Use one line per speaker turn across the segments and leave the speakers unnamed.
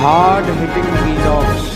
Hard hitting vlogs.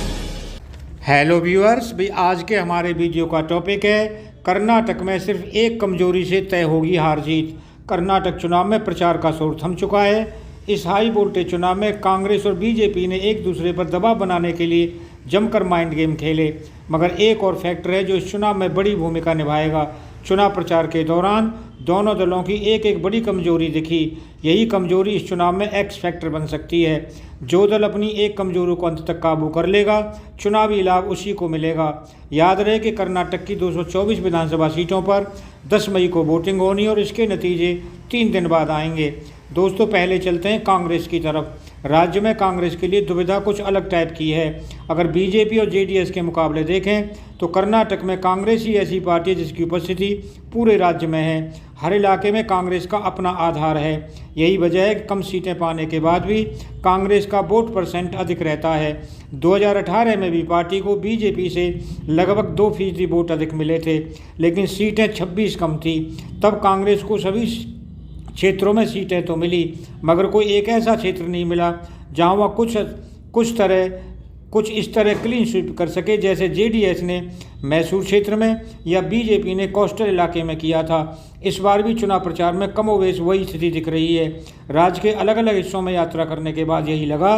Hello viewers, भाई आज के हमारे वीडियो का टॉपिक है कर्नाटक में सिर्फ एक कमजोरी से तय होगी हार जीत। कर्नाटक चुनाव में प्रचार का शोर थम चुका है। इस हाई वोल्टेज चुनाव में कांग्रेस और बीजेपी ने एक दूसरे पर दबाव बनाने के लिए जमकर माइंड गेम खेले, मगर एक और फैक्टर है जो इस चुनाव में बड़ी भूमिका निभाएगा। चुनाव प्रचार के दौरान दोनों दलों की एक एक बड़ी कमजोरी दिखी। यही कमजोरी इस चुनाव में एक्स फैक्टर बन सकती है। जो दल अपनी एक कमजोरी को अंत तक काबू कर लेगा, चुनावी लाभ उसी को मिलेगा। याद रहे कि कर्नाटक की 224 विधानसभा सीटों पर 10 मई को वोटिंग होनी और इसके नतीजे 3 दिन बाद आएंगे। दोस्तों, पहले चलते हैं कांग्रेस की तरफ। राज्य में कांग्रेस के लिए दुविधा कुछ अलग टाइप की है। अगर बीजेपी और जेडीएस के मुकाबले देखें तो कर्नाटक में कांग्रेस ही ऐसी पार्टी है जिसकी उपस्थिति पूरे राज्य में है। हर इलाके में कांग्रेस का अपना आधार है। यही वजह है कि कम सीटें पाने के बाद भी कांग्रेस का वोट परसेंट अधिक रहता है। 2018 में भी पार्टी को बीजेपी से लगभग 2% वोट अधिक मिले थे, लेकिन सीटें 26 कम थी। तब कांग्रेस को सभी क्षेत्रों में सीटें तो मिली, मगर कोई एक ऐसा क्षेत्र नहीं मिला जहां वह कुछ इस तरह क्लीन स्वीप कर सके जैसे जेडीएस ने मैसूर क्षेत्र में या बीजेपी ने कोस्टल इलाके में किया था। इस बार भी चुनाव प्रचार में कमोवेश वही स्थिति दिख रही है। राज्य के अलग अलग हिस्सों में यात्रा करने के बाद यही लगा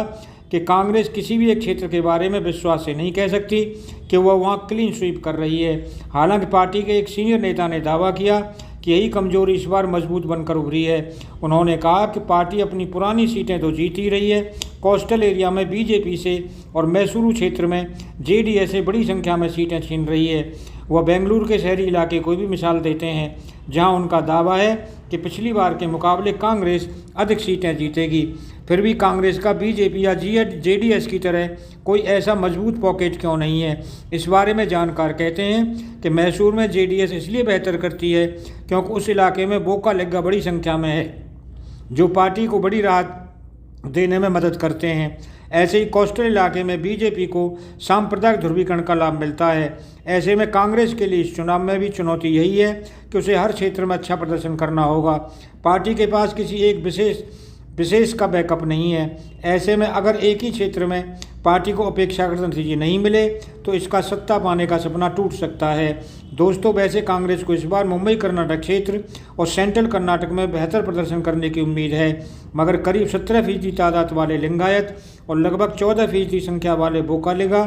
कि कांग्रेस किसी भी एक क्षेत्र के बारे में विश्वास से नहीं कह सकती कि वह वहां क्लीन स्वीप कर रही है। हालांकि पार्टी के एक सीनियर नेता ने दावा किया कि यही कमजोरी इस बार मजबूत बनकर उभरी है। उन्होंने कहा कि पार्टी अपनी पुरानी सीटें तो जीत ही रही है, कोस्टल एरिया में बीजेपी से और मैसूरू क्षेत्र में जेडीएस से बड़ी संख्या में सीटें छीन रही है। वह बेंगलुरु के शहरी इलाके को भी मिसाल देते हैं, जहां उनका दावा है कि पिछली बार के मुकाबले कांग्रेस अधिक सीटें जीतेगी। फिर भी कांग्रेस का बीजेपी या जेडीएस की तरह कोई ऐसा मजबूत पॉकेट क्यों नहीं है? इस बारे में जानकार कहते हैं कि मैसूर में जेडीएस इसलिए बेहतर करती है क्योंकि उस इलाके में बोका लेग्गा बड़ी संख्या में है, जो पार्टी को बड़ी राहत देने में मदद करते हैं। ऐसे ही कोस्टल इलाके में बीजेपी को सांप्रदायिक ध्रुवीकरण का लाभ मिलता है। ऐसे में कांग्रेस के लिए इस चुनाव में भी चुनौती यही है कि उसे हर क्षेत्र में अच्छा प्रदर्शन करना होगा। पार्टी के पास किसी एक विशेष का बैकअप नहीं है। ऐसे में अगर एक ही क्षेत्र में पार्टी को अपेक्षाकृत नतीजे नहीं मिले तो इसका सत्ता पाने का सपना टूट सकता है। दोस्तों, वैसे कांग्रेस को इस बार मुंबई कर्नाटक क्षेत्र और सेंट्रल कर्नाटक में बेहतर प्रदर्शन करने की उम्मीद है, मगर करीब 17% तादाद वाले लिंगायत और लगभग 14% संख्या वाले बोकालेगा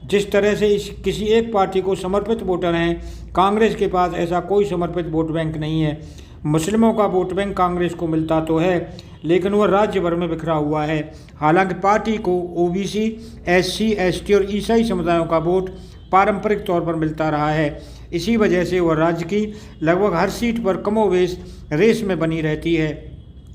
जिस तरह से किसी एक पार्टी को समर्पित वोटर हैं, कांग्रेस के पास ऐसा कोई समर्पित वोट बैंक नहीं है। मुस्लिमों का वोट बैंक कांग्रेस को मिलता तो है, लेकिन वह राज्य भर में बिखरा हुआ है। हालांकि पार्टी को ओबीसी, एससी, एसटी और ईसाई समुदायों का वोट पारंपरिक तौर पर मिलता रहा है। इसी वजह से वह राज्य की लगभग हर सीट पर कमोवेश रेस में बनी रहती है।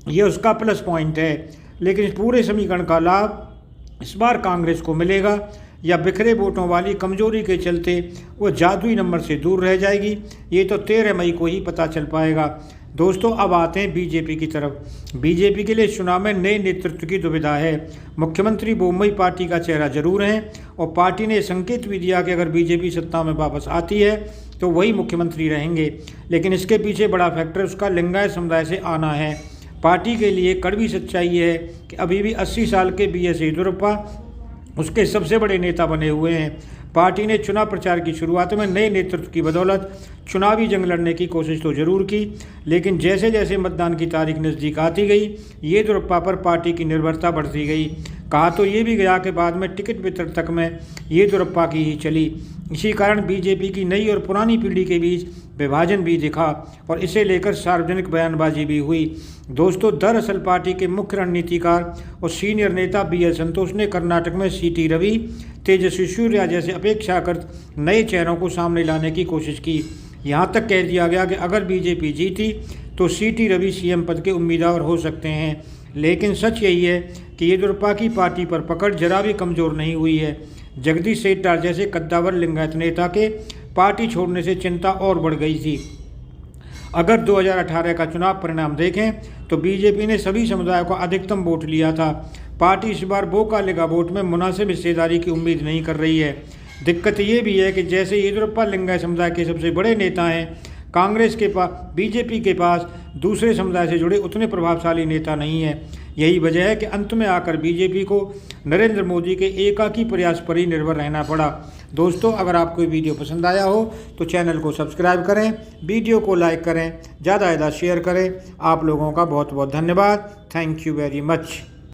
यह उसका प्लस पॉइंट है। लेकिन इस पूरे समीकरण का लाभ इस बार कांग्रेस को मिलेगा या बिखरे वोटों वाली कमजोरी के चलते वो जादुई नंबर से दूर रह जाएगी, ये तो 13 मई को ही पता चल पाएगा। दोस्तों, अब आते हैं बीजेपी की तरफ। बीजेपी के लिए इस चुनाव में नए नेतृत्व की दुविधा है। मुख्यमंत्री बोम्मई पार्टी का चेहरा जरूर हैं और पार्टी ने संकेत भी दिया कि अगर बीजेपी सत्ता में वापस आती है तो वही मुख्यमंत्री रहेंगे, लेकिन इसके पीछे बड़ा फैक्टर उसका लिंगायत समुदाय से आना है। पार्टी के लिए कड़वी सच्चाई है कि अभी भी 80 साल के बीएस येदियुरप्पा उसके सबसे बड़े नेता बने हुए हैं। पार्टी ने चुनाव प्रचार की शुरुआत में नए नेतृत्व की बदौलत चुनावी जंग लड़ने की कोशिश तो जरूर की, लेकिन जैसे जैसे मतदान की तारीख नज़दीक आती गई, येदियुरप्पा पर पार्टी की निर्भरता बढ़ती गई। कहा तो ये भी गया कि बाद में टिकट वितरण तक में येदियुरप्पा की ही चली। इसी कारण बीजेपी की नई और पुरानी पीढ़ी के बीच विभाजन भी दिखा और इसे लेकर सार्वजनिक बयानबाजी भी हुई। दोस्तों, दरअसल पार्टी के मुख्य रणनीतिकार और सीनियर नेता BL संतोष ने कर्नाटक में CT रवि, तेजस्वी सूर्या जैसे अपेक्षाकृत नए चेहरों को सामने लाने की कोशिश की। यहाँ तक कह दिया गया कि अगर बीजेपी जीती तो CT रवि CM पद के उम्मीदवार हो सकते हैं। लेकिन सच यही है कि येदियुरप्पा की पार्टी पर पकड़ जरा भी कमज़ोर नहीं हुई है। जगदीश शेट्टार जैसे कद्दावर लिंगायत नेता के पार्टी छोड़ने से चिंता और बढ़ गई थी। अगर 2018 का चुनाव परिणाम देखें तो बीजेपी ने सभी समुदायों का अधिकतम वोट लिया था। पार्टी इस बार बोकालेगा वोट में मुनासिब हिस्सेदारी की उम्मीद नहीं कर रही है। दिक्कत ये भी है कि जैसे येदियुरप्पा लिंगायत समुदाय के सबसे बड़े नेता हैं, कांग्रेस के पास, बीजेपी के पास दूसरे समुदाय से जुड़े उतने प्रभावशाली नेता नहीं है। यही वजह है कि अंत में आकर बीजेपी को नरेंद्र मोदी के एकाकी प्रयास पर ही निर्भर रहना पड़ा। दोस्तों, अगर आपको ये वीडियो पसंद आया हो तो चैनल को सब्सक्राइब करें, वीडियो को लाइक करें, ज़्यादा से ज़्यादा शेयर करें। आप लोगों का बहुत बहुत धन्यवाद। Thank you very much.